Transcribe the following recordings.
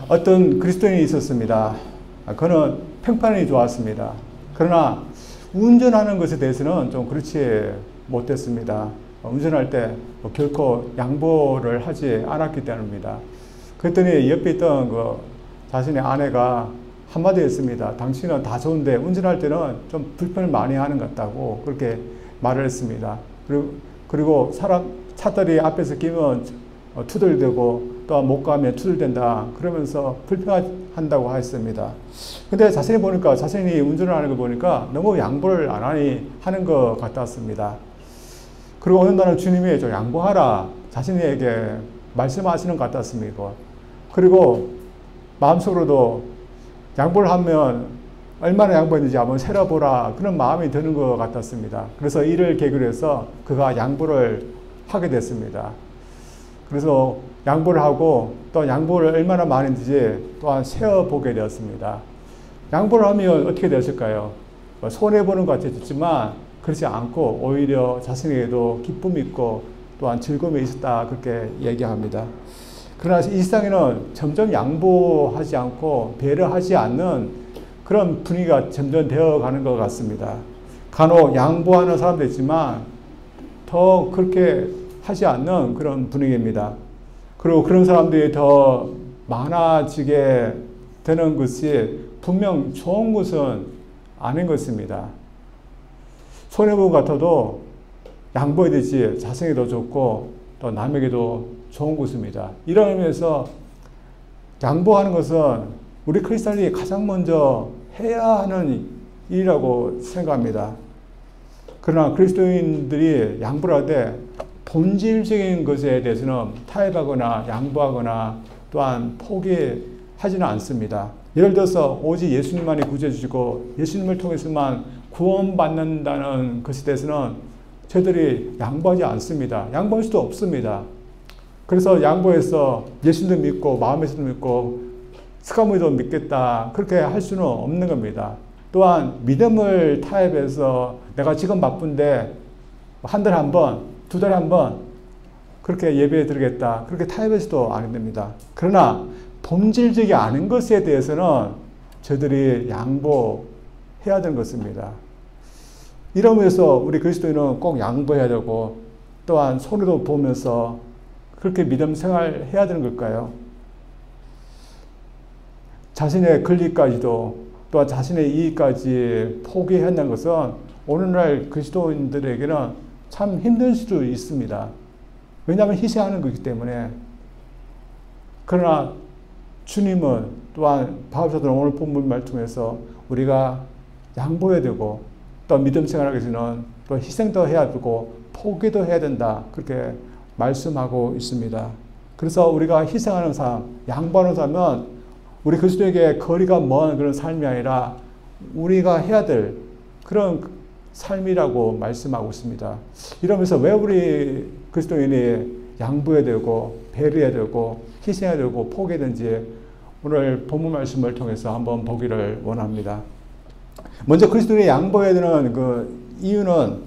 어떤 그리스도인이 있었습니다. 그는 평판이 좋았습니다. 그러나 운전하는 것에 대해서는 좀 그렇지 못했습니다. 운전할 때 결코 양보를 하지 않았기 때문입니다. 그랬더니 옆에 있던 그 자신의 아내가 한마디 했습니다. 당신은 다 좋은데 운전할 때는 좀 불편을 많이 하는 것 같다고 그렇게 말을 했습니다. 그리고 차들이 앞에서 끼면 투덜대고 또 못 가면 투덜댄다 그러면서 불편한다고 했습니다. 근데 자신이 보니까 자신이 운전을 하는 거 보니까 너무 양보를 안 하는 것 같았습니다. 그리고 어느 날은 주님이 좀 양보하라 자신에게 말씀하시는 것 같았습니다. 그리고 마음속으로도 양보를 하면 얼마나 양보했는지 한번 세려보라 그런 마음이 드는 것 같았습니다. 그래서 이를 계기로 해서 그가 양보를 하게 됐습니다. 그래서 양보를 하고 또 양보를 얼마나 많이 했는지 또한 세어보게 되었습니다. 양보를 하면 어떻게 되었을까요? 손해보는 것 같았지만 그렇지 않고 오히려 자신에게도 기쁨이 있고 또한 즐거움이 있었다 그렇게 얘기합니다. 그러나 이 세상에는 점점 양보하지 않고 배려하지 않는 그런 분위기가 점점 되어가는 것 같습니다. 간혹 양보하는 사람도 있지만 더 그렇게 하지 않는 그런 분위기입니다. 그리고 그런 사람들이 더 많아지게 되는 것이 분명 좋은 것은 아닌 것입니다. 손해보는 것 같아도 양보해야 되지 자신에게도 좋고 또 남에게도 좋은 것입니다. 이런 의미에서 양보하는 것은 우리 크리스찬이 가장 먼저 해야 하는 일이라고 생각합니다. 그러나 그리스도인들이 양보를 할 때 본질적인 것에 대해서는 타협하거나 양보하거나 또한 포기하지는 않습니다. 예를 들어서 오직 예수님만이 구제해 주시고 예수님을 통해서만 구원받는다는 것에 대해서는 저희들이 양보하지 않습니다. 양보할 수도 없습니다. 그래서 양보해서 예수님도 믿고 마음에서도 믿고 스카무도 믿겠다 그렇게 할 수는 없는 겁니다. 또한 믿음을 타협해서 내가 지금 바쁜데 한 달에 한 번, 두 달에 한 번 그렇게 예배에 드리겠다 그렇게 타협해서도 안 됩니다. 그러나 본질적이 아닌 것에 대해서는 저희들이 양보해야 되는 것입니다. 이러면서 우리 그리스도인은 꼭 양보해야 되고 또한 손해도 보면서 그렇게 믿음 생활 해야 되는 걸까요? 자신의 권리까지도 또한 자신의 이익까지 포기해야 한다는 것은 오늘날 그리스도인들에게는 참 힘들 수도 있습니다. 왜냐하면 희생하는 거기 때문에. 그러나 주님은 또한 바울사도는 오늘 본문 말씀에서 우리가 양보해야 되고 또 믿음 생활하기 위해서는 또 희생도 해야 되고 포기도 해야 된다 그렇게 말씀하고 있습니다. 그래서 우리가 희생하는 삶, 양보하는 삶은 우리 그리스도에게 거리가 먼 그런 삶이 아니라 우리가 해야 될 그런 삶이라고 말씀하고 있습니다. 이러면서 왜 우리 그리스도인이 양보해야 되고 배려해야 되고 희생해야 되고 포기해야 되는지 오늘 본문 말씀을 통해서 한번 보기를 원합니다. 먼저 그리스도인이 양보해야 되는 그 이유는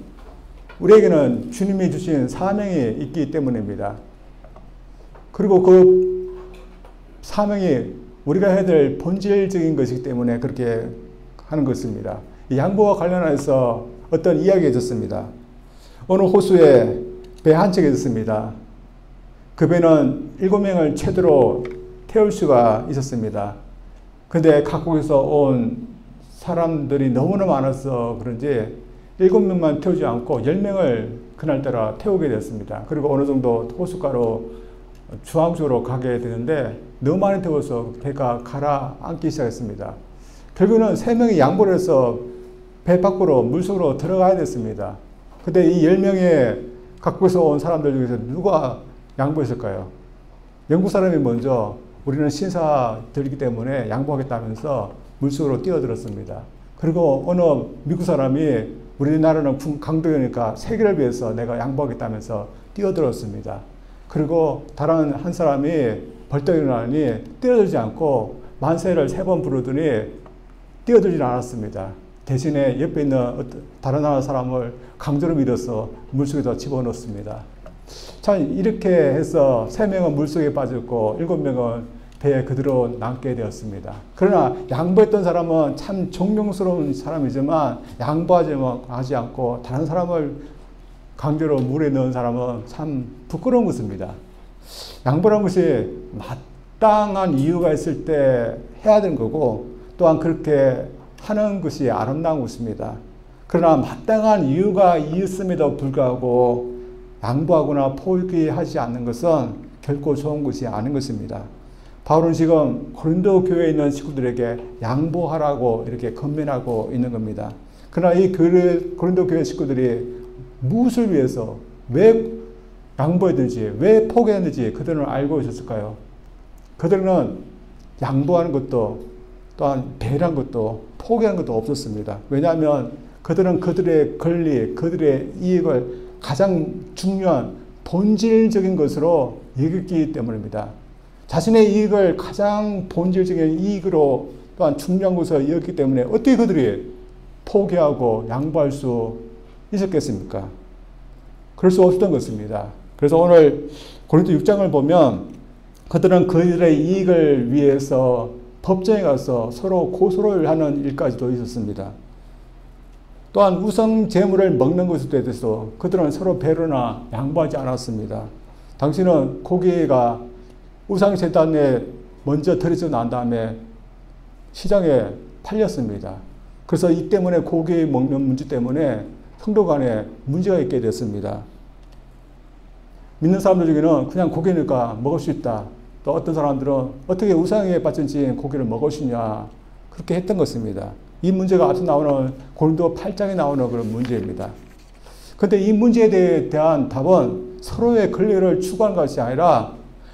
우리에게는 주님이 주신 사명이 있기 때문입니다. 그리고 그 사명이 우리가 해야 될 본질적인 것이기 때문에 그렇게 하는 것입니다. 이 양보와 관련해서 어떤 이야기가 있었습니다. 어느 호수에 배 한 척이 있었습니다. 그 배는 7명을 최대로 태울 수가 있었습니다. 근데 각국에서 온 사람들이 너무나 많아서 그런지 7명만 태우지 않고 10명을 그날따라 태우게 됐습니다. 그리고 어느 정도 호숫가로 중앙쪽으로 가게 되는데 너무 많이 태워서 배가 가라앉기 시작했습니다. 결국은 3명이 양보를 해서 배 밖으로 물속으로 들어가야 됐습니다. 근데 이 10명의 각국에서 온 사람들 중에서 누가 양보했을까요? 영국 사람이 먼저 우리는 신사들이기 때문에 양보하겠다면서 물속으로 뛰어들었습니다. 그리고 어느 미국 사람이 우리나라는 강도니까 세계를 위해서 내가 양보하겠다면서 뛰어들었습니다. 그리고 다른 한 사람이 벌떡 일어나니 뛰어들지 않고 만세를 3번 부르더니 뛰어들지 않았습니다. 대신에 옆에 있는 다른 나라 사람을 강제로 밀어서 물속에다 집어넣습니다. 참 이렇게 해서 3명은 물속에 빠졌고 7명은 배에 그대로 남게 되었습니다. 그러나 양보했던 사람은 참 존경스러운 사람이지만 양보하지 않고 다른 사람을 강제로 물에 넣은 사람은 참 부끄러운 것입니다. 양보라는 것이 마땅한 이유가 있을 때 해야 되는 거고 또한 그렇게 하는 것이 아름다운 것입니다. 그러나 마땅한 이유가 있음에도 불구하고 양보하거나 포기하지 않는 것은 결코 좋은 것이 아닌 것입니다. 바울은 지금 고린도 교회에 있는 식구들에게 양보하라고 이렇게 권면하고 있는 겁니다. 그러나 이 고린도 교회 식구들이 무엇을 위해서 왜 양보했는지 왜 포기했는지 그들은 알고 있었을까요? 그들은 양보하는 것도 또한 배려한 것도 포기하는 것도 없었습니다. 왜냐하면 그들은 그들의 권리, 그들의 이익을 가장 중요한 본질적인 것으로 여겼기 때문입니다. 자신의 이익을 가장 본질적인 이익으로 또한 중요한 것으로 여겼기 때문에 어떻게 그들이 포기하고 양보할 수 있었겠습니까? 그럴 수 없었던 것입니다. 그래서 오늘 고린도 6장을 보면 그들은 그들의 이익을 위해서 법정에 가서 서로 고소를 하는 일까지도 있었습니다. 또한 우상 제물을 먹는 것에 대해서 그들은 서로 배려나 양보하지 않았습니다. 당신은 고기가 우상 제단에 먼저 들여져 난 다음에 시장에 팔렸습니다. 그래서 이 때문에 고기 먹는 문제 때문에 성도 간에 문제가 있게 됐습니다. 믿는 사람들 중에는 그냥 고기니까 먹을 수 있다. 또 어떤 사람들은 어떻게 우상에 바쳐진 고기를 먹을 수 있냐 그렇게 했던 것입니다. 이 문제가 앞서 나오는 고린도 8장에 나오는 그런 문제입니다. 그런데 이 문제에 대한 답은 서로의 권리를 추구하는 것이 아니라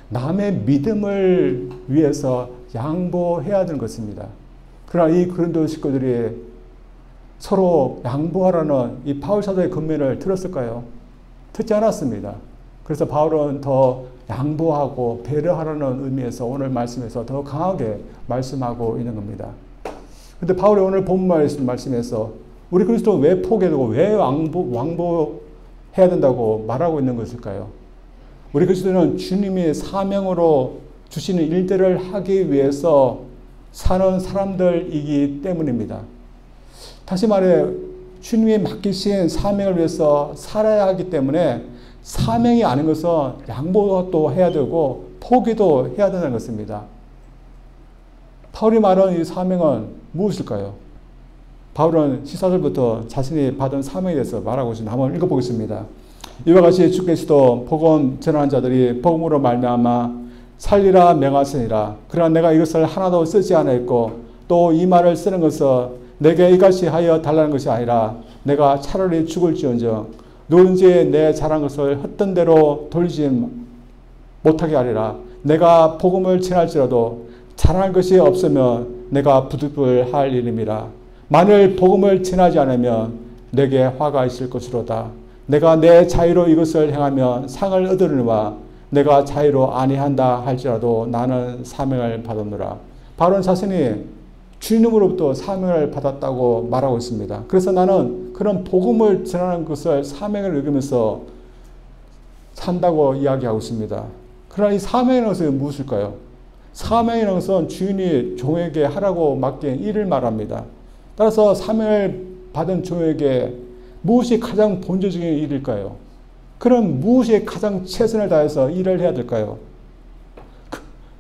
남의 믿음을 위해서 양보해야 되는 것입니다. 그러나 이 고린도 식구들이 서로 양보하라는 이 바울 사도의 권면을 들었을까요? 듣지 않았습니다. 그래서 바울은 더 양보하고 배려하라는 의미에서 오늘 말씀에서 더 강하게 말씀하고 있는 겁니다. 근데 바울이 오늘 본 말씀에서 우리 그리스도 왜 포기하고 왜 왕보해야 된다고 말하고 있는 것일까요? 우리 그리스도는 주님이 사명으로 주시는 일들을 하기 위해서 사는 사람들이기 때문입니다. 다시 말해 주님이 맡기신 사명을 위해서 살아야 하기 때문에 사명이 아닌 것은 양보도 해야 되고 포기도 해야 된다는 것입니다. 바울이 말하는 이 사명은 무엇일까요? 바울은 14절부터 자신이 받은 사명에 대해서 말하고 있습니다. 한번 읽어보겠습니다. 이와 같이 주께서도 복음 전하는 자들이 복음으로 말미암아 살리라 명하시니라. 그러나 내가 이것을 하나도 쓰지 않았고 또 이 말을 쓰는 것은 내게 이같이 하여 달라는 것이 아니라 내가 차라리 죽을지언정 누구든지 내 잘한 것을 헛된 대로 돌리지 못하게 하리라. 내가 복음을 전할지라도 잘할 것이 없으면 내가 부득불 할 일임이라. 만일 복음을 전하지 않으면 내게 화가 있을 것이로다. 내가 내 자유로 이것을 행하면 상을 얻으려니와 내가 자유로 아니한다 할지라도 나는 사명을 받았노라. 바울은 자신이 주님으로부터 사명을 받았다고 말하고 있습니다. 그래서 나는 그런 복음을 전하는 것을 사명을 여기면서 산다고 이야기하고 있습니다. 그러나 이 사명이라는 것은 무엇일까요? 사명이라는 것은 주인이 종에게 하라고 맡긴 일을 말합니다. 따라서 사명을 받은 종에게 무엇이 가장 본질적인 일일까요? 그럼 무엇이 가장 최선을 다해서 일을 해야 될까요?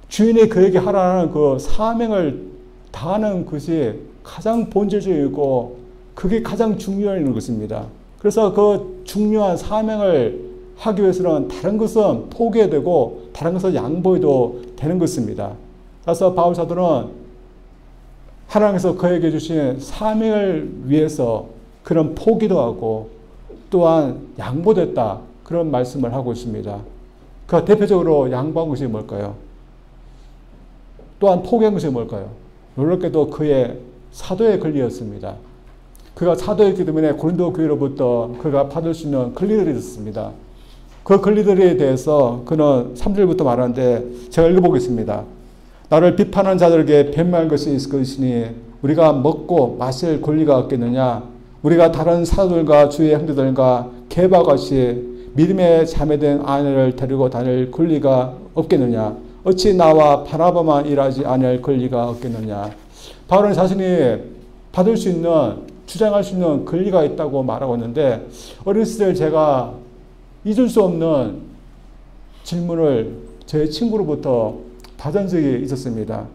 주인이 그에게 하라는 그 사명을 다하는 것이 가장 본질적이고 그게 가장 중요한 것입니다. 그래서 그 중요한 사명을 하기 위해서는 다른 것은 포기해야 되고 다른 것은 양보해도 되는 것입니다. 그래서 바울 사도는 하나님께서 그에게 주신 사명을 위해서 그런 포기도 하고 또한 양보도 했다. 그런 말씀을 하고 있습니다. 그 대표적으로 양보한 것이 뭘까요? 또한 포기한 것이 뭘까요? 놀랍게도 그의 사도의 권리였습니다. 그가 사도였기 때문에 고린도 교회로부터 그가 받을 수 있는 권리들이 있었습니다. 그 권리들에 대해서 그는 3절부터 말하는데 제가 읽어보겠습니다. 나를 비판하는 자들에게 변명할 것이 있을 것이니 우리가 먹고 마실 권리가 없겠느냐? 우리가 다른 사도들과 주의 형제들과 게바와 같이 믿음의 자매된 아내를 데리고 다닐 권리가 없겠느냐? 어찌 나와 바나바만 일하지 아니할 권리가 없겠느냐. 바울은 자신이 받을 수 있는, 주장할 수 있는 권리가 있다고 말하고 있는데, 어렸을 때 제가 잊을 수 없는 질문을 제 친구로부터 받은 적이 있었습니다.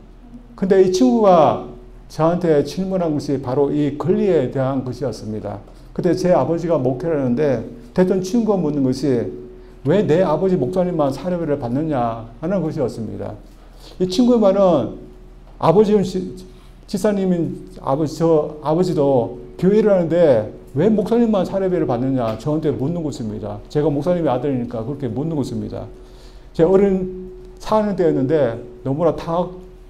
근데 이 친구가 저한테 질문한 것이 바로 이 권리에 대한 것이었습니다. 그때 제 아버지가 목회를 하는데 됐던 친구가 묻는 것이 왜 내 아버지 목사님만 사례비를 받느냐 하는 것이었습니다. 이 친구의 말은 아버지는 지사님인 아버지도 교회를 하는데 왜 목사님만 사례비를 받느냐 저한테 묻는 것입니다. 제가 목사님의 아들이니까 그렇게 묻는 것입니다. 제 어린 4학년 때였는데 너무나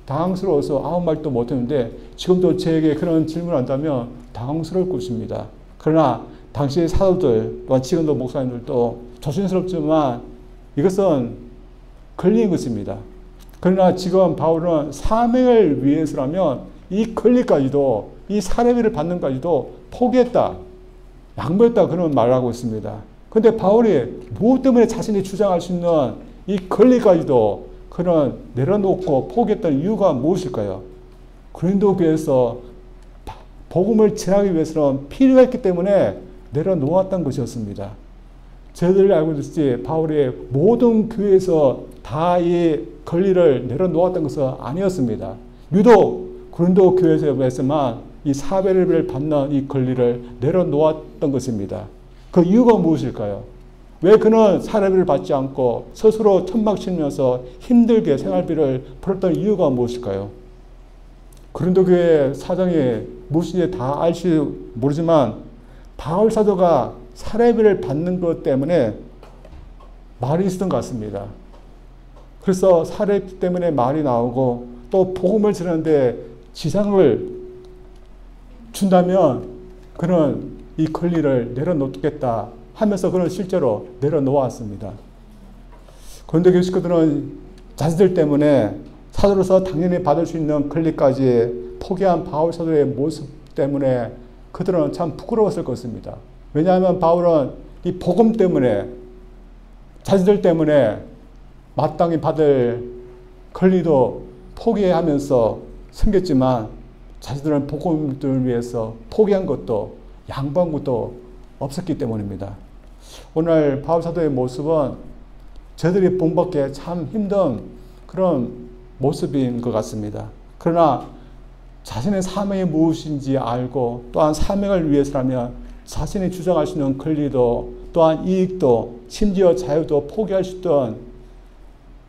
당황스러워서 아무 말도 못했는데 지금도 제게 그런 질문을 한다면 당황스러울 것입니다. 그러나 당시 사도들 또한 지금도 목사님들도 조심스럽지만 이것은 권리인 것입니다. 그러나 지금 바울은 사명을 위해서라면 이 권리까지도, 이 사례비를 받는 까지도 포기했다, 양보했다 그런 말을 하고 있습니다. 그런데 바울이 무엇 때문에 자신이 주장할 수 있는 이 권리까지도 그는 내려놓고 포기했던 이유가 무엇일까요? 고린도 교회에서 복음을 전하기 위해서는 필요했기 때문에 내려놓았던 것이었습니다. 저희들이 알고 있듯이 바울이 모든 교회에서 다 이 권리를 내려놓았던 것은 아니었습니다. 유독 고린도 교회에서만 이 사배를 받는 이 권리를 내려놓았던 것입니다. 그 이유가 무엇일까요? 왜 그는 사례비를 받지 않고 스스로 천막 치면서 힘들게 생활비를 벌었던 이유가 무엇일까요? 고린도 교회 사정이 무엇인지 다 알지 모르지만 바울 사도가 사례비를 받는 것 때문에 말이 있었던 것 같습니다. 그래서 사례비 때문에 말이 나오고 또 복음을 전하는데 지장을 준다면 그는 이 권리를 내려놓겠다 하면서 그는 실제로 내려놓았습니다. 고린도 교회 식구들은 자신들 때문에 사도로서 당연히 받을 수 있는 권리까지 포기한 바울 사도의 모습 때문에 그들은 참 부끄러웠을 것입니다. 왜냐하면 바울은 이 복음 때문에 자신들 때문에 마땅히 받을 권리도 포기하면서 생겼지만 자신들은 복음을 위해서 포기한 것도 양보한 것도 없었기 때문입니다. 오늘 바울 사도의 모습은 저들이 본받기에 참 힘든 그런 모습인 것 같습니다. 그러나 자신의 사명이 무엇인지 알고 또한 사명을 위해서라면 자신이 주장할 수 있는 권리도 또한 이익도 심지어 자유도 포기할 수 있던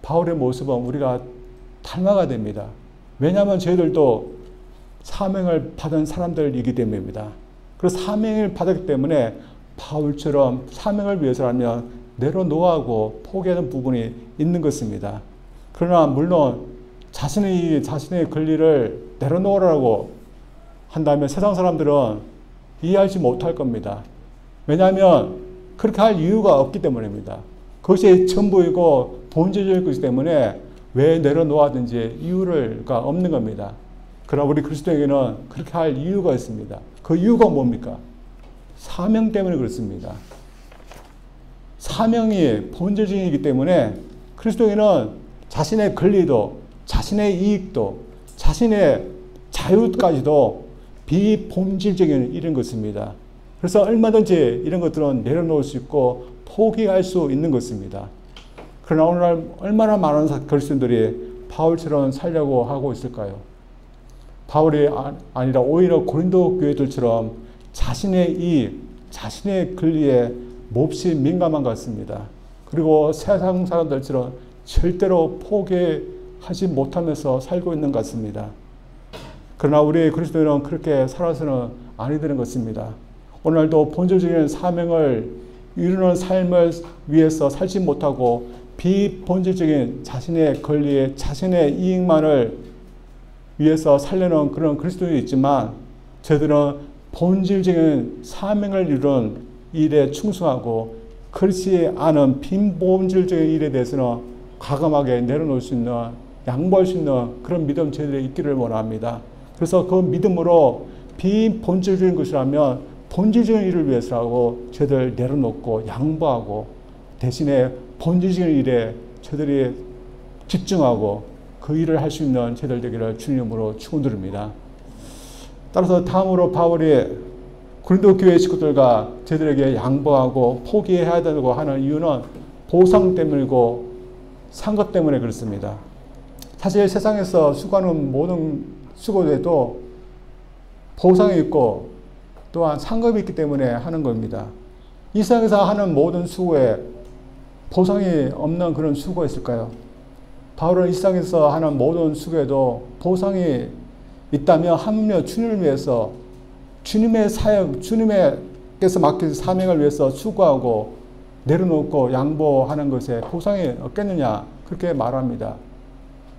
바울의 모습은 우리가 닮아가야 됩니다. 왜냐하면 저희들도 사명을 받은 사람들이기 때문입니다. 그래서 사명을 받았기 때문에 바울처럼 사명을 위해서라면 내려놓아하고 포기하는 부분이 있는 것입니다. 그러나 물론 자신의 권리를 내려놓으라고 한다면 세상 사람들은 이해하지 못할 겁니다. 왜냐하면 그렇게 할 이유가 없기 때문입니다. 그것이 전부이고 본질적인 것이기 때문에 왜 내려놓아든지 이유가 없는 겁니다. 그러나 우리 그리스도에게는 그렇게 할 이유가 있습니다. 그 이유가 뭡니까? 사명 때문에 그렇습니다. 사명이 본질적이기 때문에 그리스도에게는 자신의 권리도 자신의 이익도 자신의 자유까지도 비본질적인 이런 것입니다. 그래서 얼마든지 이런 것들은 내려놓을 수 있고 포기할 수 있는 것입니다. 그러나 오늘날 얼마나 많은 그리스도인들이 바울처럼 살려고 하고 있을까요? 바울이 아니라 오히려 고린도 교회들처럼 자신의 이익, 자신의 권리에 몹시 민감한 것 같습니다. 그리고 세상 사람들처럼 절대로 포기하지 못하면서 살고 있는 것 같습니다. 그러나 우리 그리스도인은 그렇게 살아서는 아니 되는 것입니다. 오늘도 본질적인 사명을 이루는 삶을 위해서 살지 못하고 비본질적인 자신의 권리에 자신의 이익만을 위해서 살려는 그런 그리스도인이 있지만 저들은 본질적인 사명을 이루는 일에 충성하고 그렇지 않은 빈본질적인 일에 대해서는 과감하게 내려놓을 수 있는 양보할 수 있는 그런 믿음 저희들이 있기를 원합니다. 그래서 그 믿음으로 비본질적인 것이라면 본질적인 일을 위해서라고 저희들 내려놓고 양보하고 대신에 본질적인 일에 저희들이 집중하고 그 일을 할 수 있는 저희들 되기를 주님으로 축원드립니다. 따라서 다음으로 바울이 고린도 교회 식구들과 저희들에게 양보하고 포기해야 되고 하는 이유는 보상 때문이고 상급 때문에 그렇습니다. 사실 세상에서 수고하는 모든 수고에도 보상이 있고 또한 상급이 있기 때문에 하는 겁니다. 이 세상에서 하는 모든 수고에 보상이 없는 그런 수고가 있을까요? 바울은 이 세상에서 하는 모든 수고에도 보상이 있다면 하물며 주님을 위해서 주님의 사역, 주님께서 맡긴 사명을 위해서 수고하고 내려놓고 양보하는 것에 보상이 없겠느냐 그렇게 말합니다.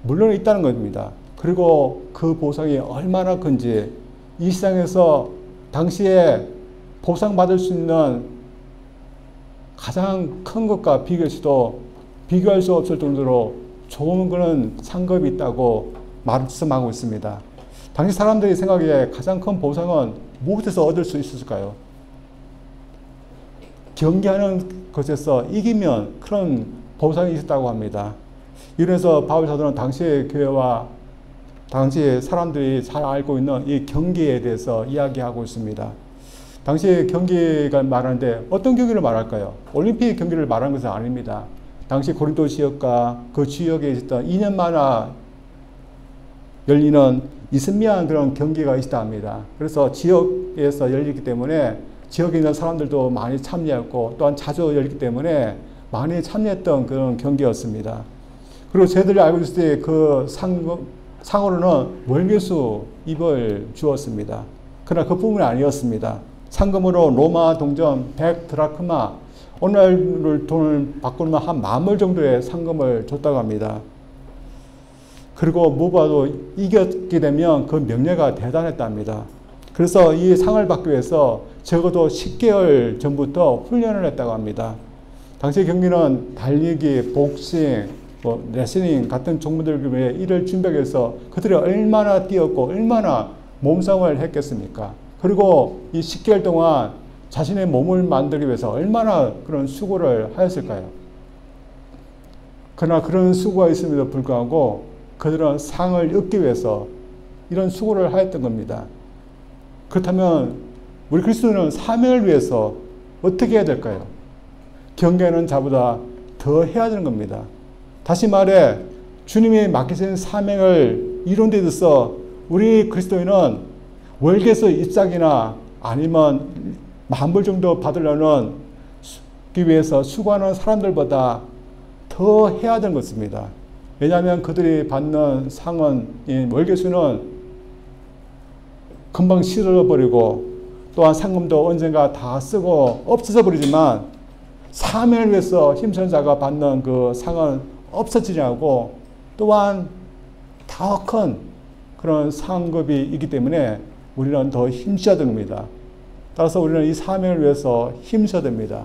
물론 있다는 겁니다. 그리고 그 보상이 얼마나 큰지 이 세상에서 당시에 보상받을 수 있는 가장 큰 것과 비교할 수 없을 정도로 좋은 그런 상급이 있다고 말씀하고 있습니다. 당시 사람들이 생각에 가장 큰 보상은 무엇에서 얻을 수 있었을까요? 경기하는 것에서 이기면 그런 보상이 있었다고 합니다. 이래서 바울 사도는 당시의 교회와 당시의 사람들이 잘 알고 있는 이 경기에 대해서 이야기하고 있습니다. 당시 경기가 말하는데 어떤 경기를 말할까요? 올림픽 경기를 말하는 것은 아닙니다. 당시 고린도 지역과 그 지역에 있었던 2년마다 열리는 이스미한 그런 경기가 있다 합니다. 그래서 지역에서 열리기 때문에 지역에 있는 사람들도 많이 참여했고 또한 자주 열리기 때문에 많이 참여했던 그런 경기였습니다. 그리고 저희들이 알고 있을 때 그 상으로는 월계수 입을 주었습니다. 그러나 그뿐이 아니었습니다. 상금으로 로마 동전 100드라크마, 오늘 돈을 바꾸면 한 10,000불 정도의 상금을 줬다고 합니다. 그리고 무엇보다도 이겼게 되면 그 명예가 대단했답니다. 그래서 이 상을 받기 위해서 적어도 10개월 전부터 훈련을 했다고 합니다. 당시 경기는 달리기, 복싱, 레슬링 같은 종목들 위해 이를 준비하기 위해서 그들이 얼마나 뛰었고 얼마나 몸싸움을 했겠습니까? 그리고 이 10개월 동안 자신의 몸을 만들기 위해서 얼마나 그런 수고를 하였을까요? 그러나 그런 수고가 있음에도 불구하고 그들은 상을 얻기 위해서 이런 수고를 하였던 겁니다. 그렇다면 우리 그리스도인은 사명을 위해서 어떻게 해야 될까요? 경계하는 자보다 더 해야 되는 겁니다. 다시 말해 주님이 맡기신 사명을 이룬 데 있어서 우리 그리스도인은 월계수 입장이나 아니면 10,000불 정도 받으려는 위해서 수고하는 사람들보다 더 해야 되는 것입니다. 왜냐하면 그들이 받는 상은, 이 월계수는 금방 실어버리고 또한 상금도 언젠가 다 쓰고 없어져 버리지만 사명을 위해서 힘쓰는 자가 받는 그 상은 없어지지 않고 또한 더 큰 그런 상급이 있기 때문에 우리는 더 힘써야 됩니다. 따라서 우리는 이 사명을 위해서 힘써야 됩니다.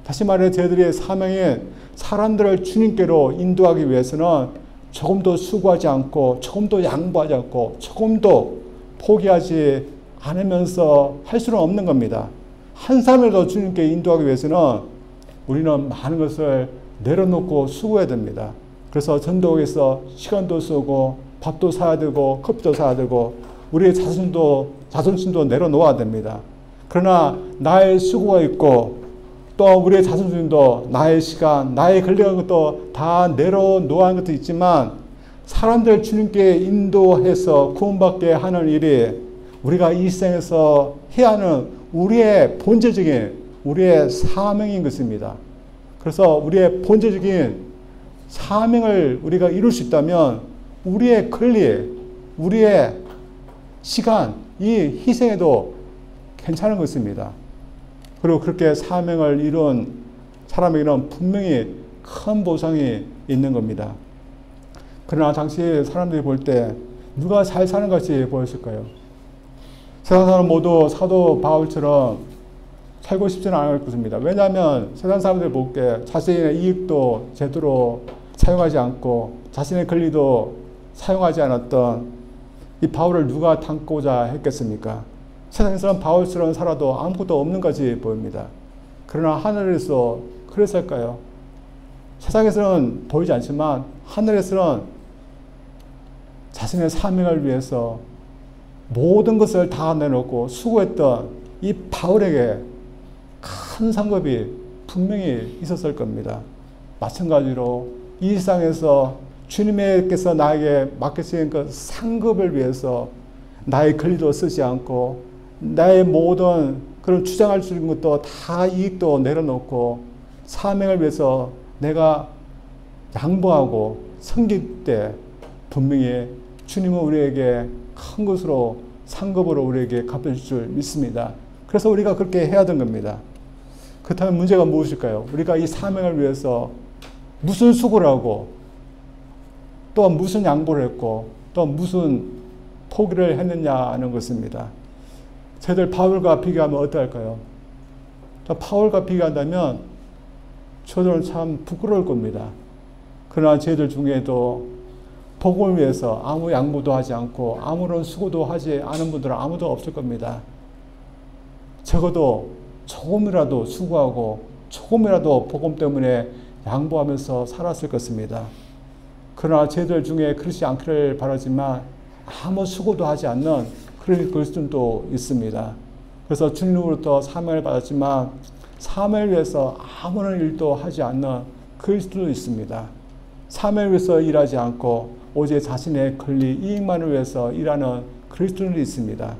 다시 말해 저희들의 사명인 사람들을 주님께로 인도하기 위해서는 조금도 수고하지 않고 조금도 양보하지 않고 조금도 포기하지 않으면서 할 수는 없는 겁니다. 한 사람이라도 주님께 인도하기 위해서는 우리는 많은 것을 내려놓고 수고해야 됩니다. 그래서 전도에서 시간도 쓰고 밥도 사야 되고 커피도 사야 되고 우리의 자존심도 내려놓아야 됩니다. 그러나 나의 수고가 있고 또 우리의 자존심도 나의 시간, 나의 권리한 것도 다 내려놓아야 하는 것도 있지만 사람들 주님께 인도해서 구원받게 하는 일이 우리가 이 세상에서 해야 하는 우리의 본질적인 우리의 사명인 것입니다. 그래서 우리의 본질적인 사명을 우리가 이룰 수 있다면 우리의 권리, 우리의 시간, 이 희생에도 괜찮은 것입니다. 그리고 그렇게 사명을 이룬 사람에게는 분명히 큰 보상이 있는 겁니다. 그러나 당시 사람들이 볼 때 누가 잘 사는 것이 보였을까요? 세상 사람 모두 사도 바울처럼 살고 싶지는 않을 것입니다. 왜냐하면 세상 사람들이 볼 때 자신의 이익도 제대로 사용하지 않고 자신의 권리도 사용하지 않았던 이 바울을 누가 닮고자 했겠습니까? 세상에서는 바울처럼 살아도 아무것도 없는 것이 보입니다. 그러나 하늘에서 그랬을까요? 세상에서는 보이지 않지만 하늘에서는 자신의 사명을 위해서 모든 것을 다 내놓고 수고했던 이 바울에게 큰 상급이 분명히 있었을 겁니다. 마찬가지로 이 세상에서 주님께서 나에게 맡기신 그 상급을 위해서 나의 권리도 쓰지 않고 나의 모든 그런 주장할 수 있는 것도 다 이익도 내려놓고 사명을 위해서 내가 양보하고 섬길 때 분명히 주님은 우리에게 큰 것으로 상급으로 우리에게 갚아줄 줄 믿습니다. 그래서 우리가 그렇게 해야 되는 겁니다. 그렇다면 문제가 무엇일까요? 우리가 이 사명을 위해서 무슨 수고를 하고 또 무슨 양보를 했고 또 무슨 포기를 했느냐 하는 것입니다. 저희들 바울과 비교하면 어떨까요? 바울과 비교한다면 저들은 참 부끄러울 겁니다. 그러나 저희들 중에도 복음을 위해서 아무 양보도 하지 않고 아무런 수고도 하지 않은 분들은 아무도 없을 겁니다. 적어도 조금이라도 수고하고 조금이라도 복음 때문에 양보하면서 살았을 것입니다. 그러나 저희들 중에 그렇지 않기를 바라지만 아무 수고도 하지 않는 그런 그리스도인도 있습니다. 그래서 주님으로부터 사명을 받았지만 사명을 위해서 아무런 일도 하지 않는 그리스도도 있습니다. 사명을 위해서 일하지 않고 오직 자신의 권리, 이익만을 위해서 일하는 그리스도인이 있습니다.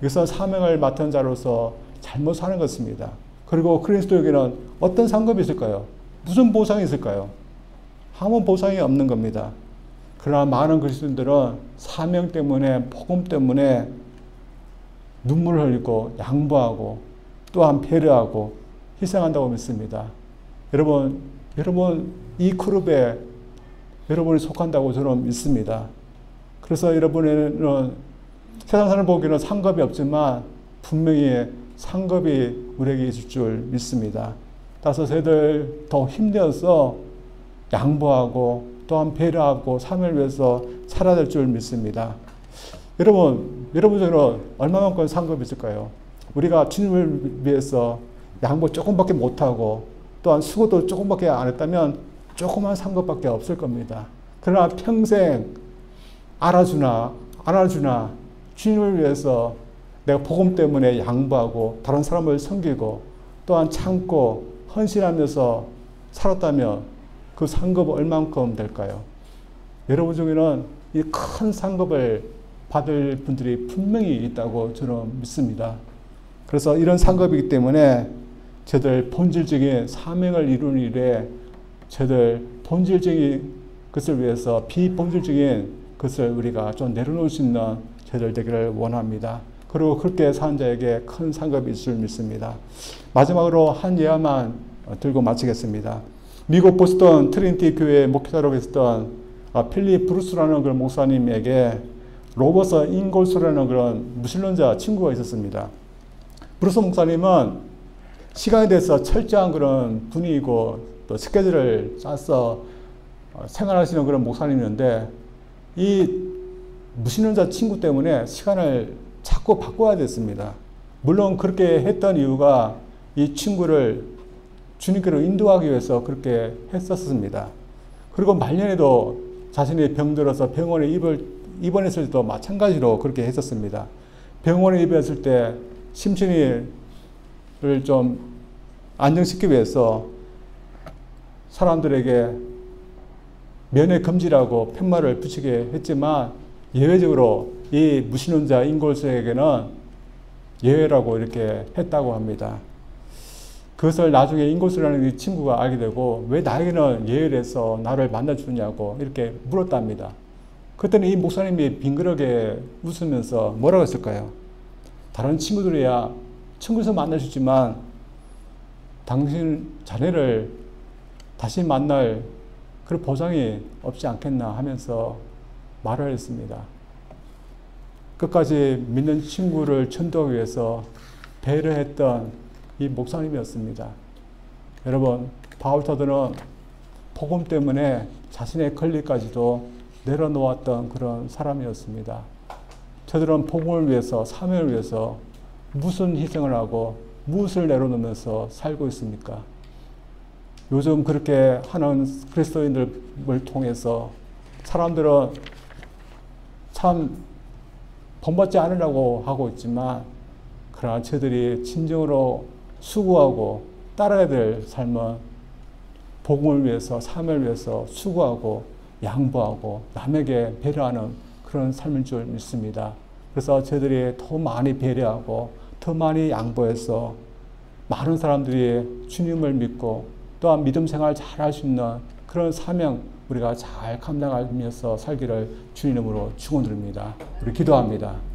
이것은 사명을 맡은 자로서 잘못 사는 것입니다. 그리고 그리스도에게는 어떤 상급이 있을까요? 무슨 보상이 있을까요? 아무 보상이 없는 겁니다. 그러나 많은 그리스도인들은 사명 때문에, 복음 때문에 눈물을 흘리고 양보하고 또한 배려하고 희생한다고 믿습니다. 여러분 이 그룹에 여러분이 속한다고 저는 믿습니다. 그래서 여러분에는 세상 사람 보기에는 상급이 없지만 분명히 상급이 우리에게 있을 줄 믿습니다. 따라서 저희들 더 힘내어서 양보하고 또한 배려하고 삶을 위해서 살아야 될 줄 믿습니다. 여러분 중에는 얼마만큼 상급이 있을까요? 우리가 주님을 위해서 양보 조금밖에 못하고 또한 수고도 조금밖에 안 했다면 조그만 상급밖에 없을 겁니다. 그러나 평생 알아주나 주님을 위해서 내가 복음 때문에 양보하고 다른 사람을 섬기고 또한 참고 헌신하면서 살았다면 그 상급은 얼만큼 될까요? 여러분 중에는 이 큰 상급을 받을 분들이 분명히 있다고 저는 믿습니다. 그래서 이런 상급이기 때문에 저들 본질적인 사명을 이루는 일에 저들 본질적인 것을 위해서 비본질적인 것을 우리가 좀 내려놓을 수 있는 저들 되기를 원합니다. 그리고 그렇게 사는 자에게 큰 상급이 있을 줄 믿습니다. 마지막으로 한 예화만 들고 마치겠습니다. 미국 보스턴 트리니티 교회 목회자로 계셨던 필립 브루스라는 그런 목사님에게 로버트 인골스라는 그런 무신론자 친구가 있었습니다. 브루스 목사님은 시간에 대해서 철저한 그런 분위기고 또 스케줄을 짜서 생활하시는 그런 목사님이었는데 이 무신론자 친구 때문에 시간을 자꾸 바꿔야 됐습니다. 물론 그렇게 했던 이유가 이 친구를 주님께로 인도하기 위해서 그렇게 했었습니다. 그리고 말년에도 자신이 병들어서 병원에 입원했을 때도 마찬가지로 그렇게 했었습니다. 병원에 입원했을 때 심신을 좀 안정시키기 위해서 사람들에게 면회 금지라고 팻말을 붙이게 했지만 예외적으로 이 무신론자 인골스에게는 예외라고 이렇게 했다고 합니다. 그것을 나중에 인골스라는 이 친구가 알게 되고 왜 나에게는 예외를 해서 나를 만나주냐고 이렇게 물었답니다. 그때는 이 목사님이 빙그렇게 웃으면서 뭐라고 했을까요? 다른 친구들이야 친구에서 만나주지만 당신 자네를 다시 만날 그런 보장이 없지 않겠나 하면서 말을 했습니다. 끝까지 믿는 친구를 전도하기 위해서 배려했던 이 목사님이었습니다. 여러분, 바울 사도는 복음 때문에 자신의 권리까지도 내려놓았던 그런 사람이었습니다. 저들은 복음을 위해서, 사명을 위해서 무슨 희생을 하고 무엇을 내려놓으면서 살고 있습니까? 요즘 그렇게 하는 그리스도인들을 통해서 사람들은 참 본받지 않으려고 하고 있지만, 그러나 저들이 진정으로 수고하고 따라야 될 삶은 복음을 위해서, 삶을 위해서 수고하고 양보하고 남에게 배려하는 그런 삶인 줄 믿습니다. 그래서 저들이 더 많이 배려하고 더 많이 양보해서 많은 사람들이 주님을 믿고 또한 믿음 생활 잘 할 수 있는 그런 사명 우리가 잘 감당하면서 살기를 주님으로 축원드립니다. 우리 기도합니다.